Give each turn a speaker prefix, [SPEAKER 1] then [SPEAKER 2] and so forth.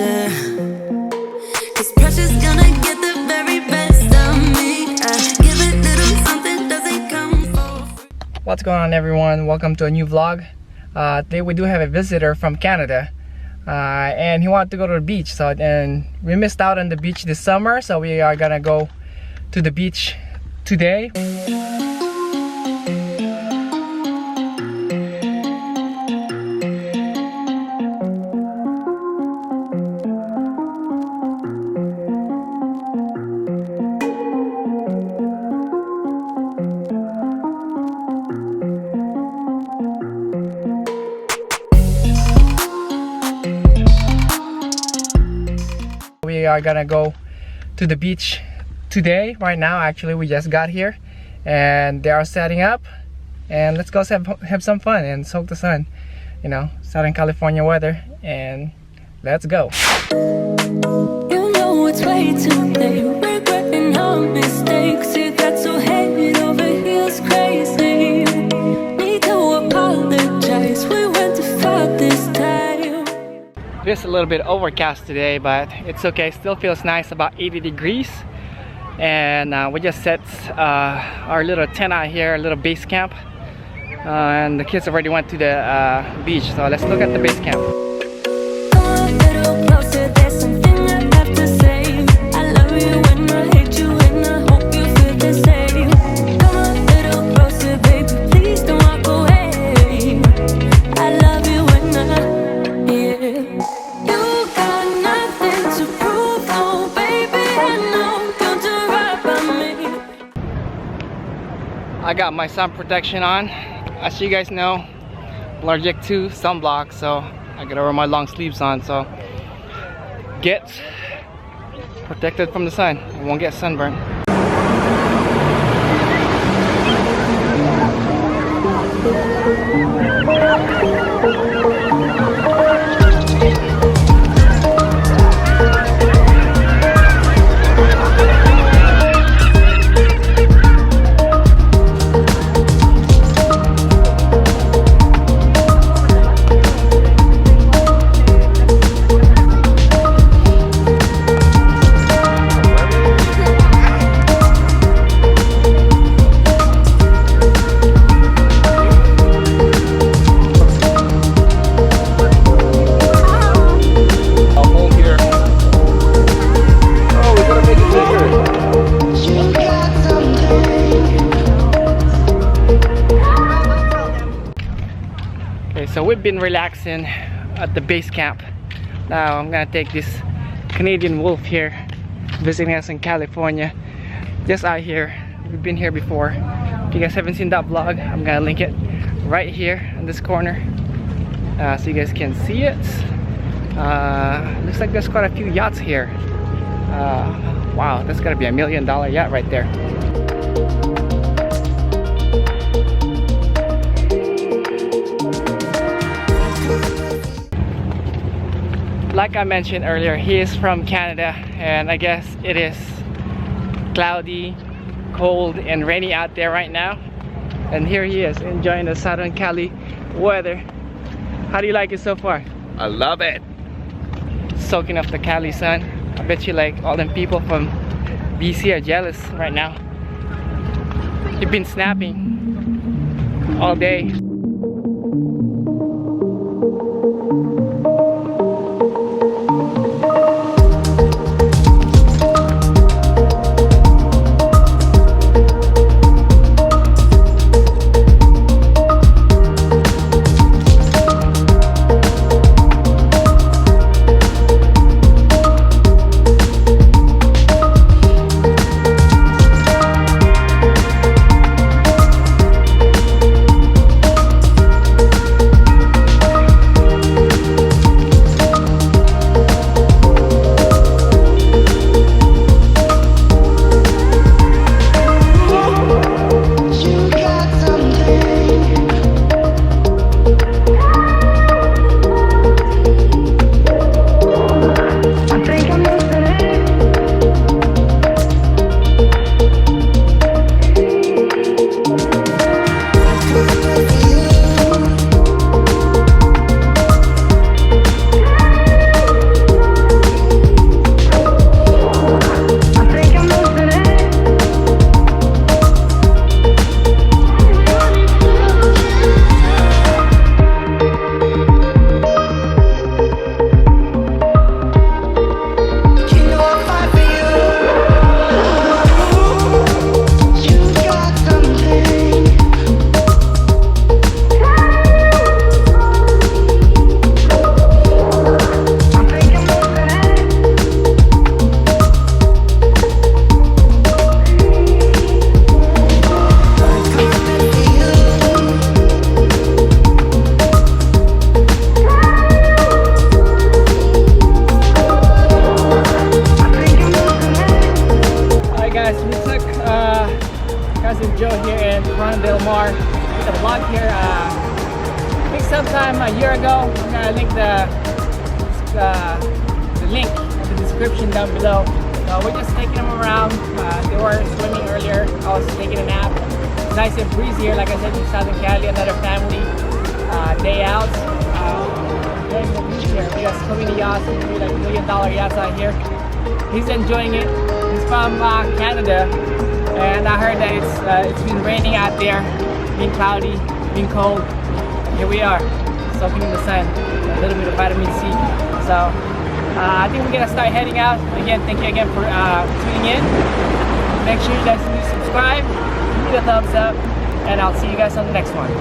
[SPEAKER 1] pressure. Cause pressure's gonna get the very best of me. Give a little something, doesn't come for free.
[SPEAKER 2] What's going on, everyone? Welcome to a new vlog. Today we do have a visitor from Canada, and he wanted to go to the beach, and we missed out on the beach this summer, so we are gonna go to the beach today. We are gonna go to the beach today. Right now, actually, we just got here and they are setting up, and let's go have some fun and soak the sun, you know, Southern California weather, and let's go.
[SPEAKER 1] You know it's way too late, regretting our mistakes. You got so head over heels crazy. Need to apologize, we went too far this time.
[SPEAKER 2] It's a little bit overcast today, but it's okay. Still feels nice, about 80 degrees. And we just set our little tent out here, a little base camp. And the kids already went to the beach, so let's look at the base camp.
[SPEAKER 1] Come a little closer, there's something I have to say. I love you and I hate you and I hope you feel the same. Come a little closer, baby, please don't walk away. I love you and yeah. You got nothing to prove, oh baby, I know you'll do right by me.
[SPEAKER 2] I got my sun protection on. As you guys know, allergic to sunblock, so I gotta wear my long sleeves on, so get protected from the sun. I won't get sunburned. So we've been relaxing at the base camp. Now I'm gonna take this Canadian wolf here, visiting us in California, just out here. We've been here before. If you guys haven't seen that vlog, I'm gonna link it right here in this corner, so you guys can see it. Looks like there's quite a few yachts here. Wow, that's gotta be $1 million yacht right there. Like I mentioned earlier, he is from Canada, and I guess it is cloudy, cold, and rainy out there right now. And here he is, enjoying the Southern Cali weather. How do you like it so far?
[SPEAKER 3] I love it.
[SPEAKER 2] Soaking up the Cali sun. I bet you like all them people from BC are jealous right now. You've been snapping all day. sometime a year ago. I'm gonna link the link in the description down below. We're just taking them around. They were swimming earlier. I was taking a nap. It's nice and breezy here. Like I said, in Southern Cali, another family day out. Enjoying the beach here. We got Slovenia yachts, like $1 million yachts out here. He's enjoying it. He's from Canada, and I heard that it's been raining out there, being cloudy, being cold. Here we are, soaking in the sun, a little bit of vitamin C. So I think we're gonna start heading out. Again, thank you again for tuning in. Make sure you guys subscribe, give me a thumbs up, and I'll see you guys on the next one.